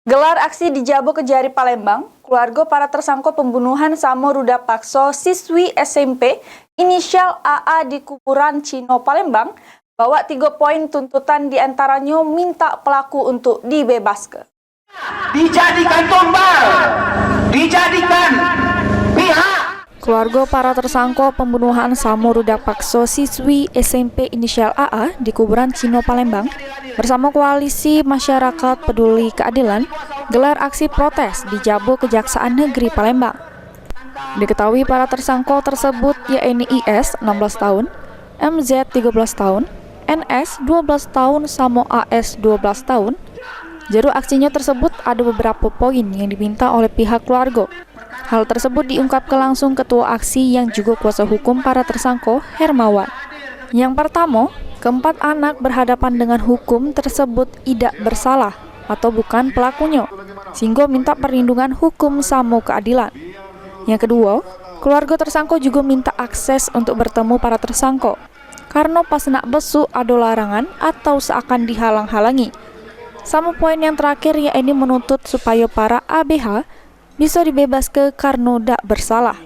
Gelar aksi di Jabo Kejari Palembang, keluarga para tersangka pembunuhan Samo Ruda Pakso siswi SMP inisial AA di Kuburan Cino Palembang, bawa 3 poin tuntutan diantaranya minta pelaku untuk dibebaskan. Dijadikan tumbal, dijadikan pihak. Keluarga para tersangka pembunuhan Samo Ruda Pakso siswi SMP inisial AA di Kuburan Cino Palembang bersama koalisi masyarakat peduli keadilan gelar aksi protes di Jabo Kejaksaan Negeri Palembang. Diketahui para tersangka tersebut yaitu IS 16 tahun, MZ 13 tahun, NS 12 tahun, Samo AS 12 tahun. Juru aksinya tersebut ada beberapa poin yang diminta oleh pihak keluarga. Hal tersebut diungkapkan langsung ketua aksi yang juga kuasa hukum para tersangka, Hermawan. Yang pertama, keempat anak berhadapan dengan hukum tersebut tidak bersalah atau bukan pelakunya, sehingga minta perlindungan hukum sama keadilan. Yang kedua, keluarga tersangka juga minta akses untuk bertemu para tersangka, karena pas nak besuk ada larangan atau seakan dihalang-halangi. Sama poin yang terakhir yaitu menuntut supaya para ABH bisa dibebaskan karena tidak bersalah.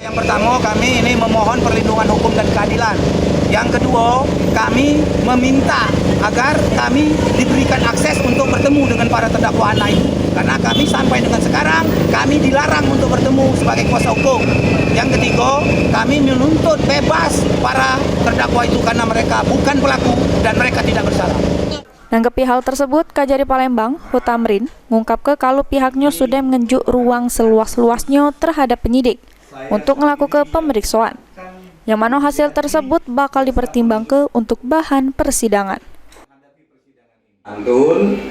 Yang pertama, kami ini memohon perlindungan hukum dan keadilan. Yang kedua, kami meminta agar kami diberikan akses untuk bertemu dengan para terdakwa anak itu. Karena kami sampai dengan sekarang, kami dilarang untuk bertemu sebagai kuasa hukum. Yang ketiga, kami menuntut bebas para terdakwa itu karena mereka bukan pelaku dan mereka tidak bersalah. Nanggapi hal tersebut, Kajari Palembang, Hutamrin, mengungkapkan kalau pihaknya sudah menunjuk ruang seluas-luasnya terhadap penyidik untuk melakukan pemeriksaan, yang mana hasil tersebut bakal dipertimbangkan untuk bahan persidangan.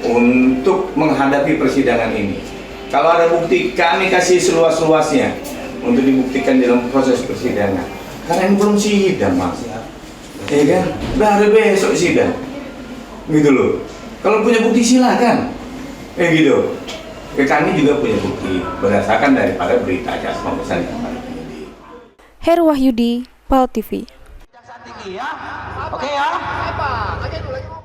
Untuk menghadapi persidangan ini, kalau ada bukti kami kasih seluas-luasnya untuk dibuktikan dalam proses persidangan. Karena ini belum sidang, Mas. Ya kan? Baru besok sidang. Gitu loh. Kalau punya bukti silakan. Gitu. Kami juga punya bukti berdasarkan daripada berita aja pemeriksaan yang pada penyidik. Heru Wahyudi, PAL TV. Oke ya.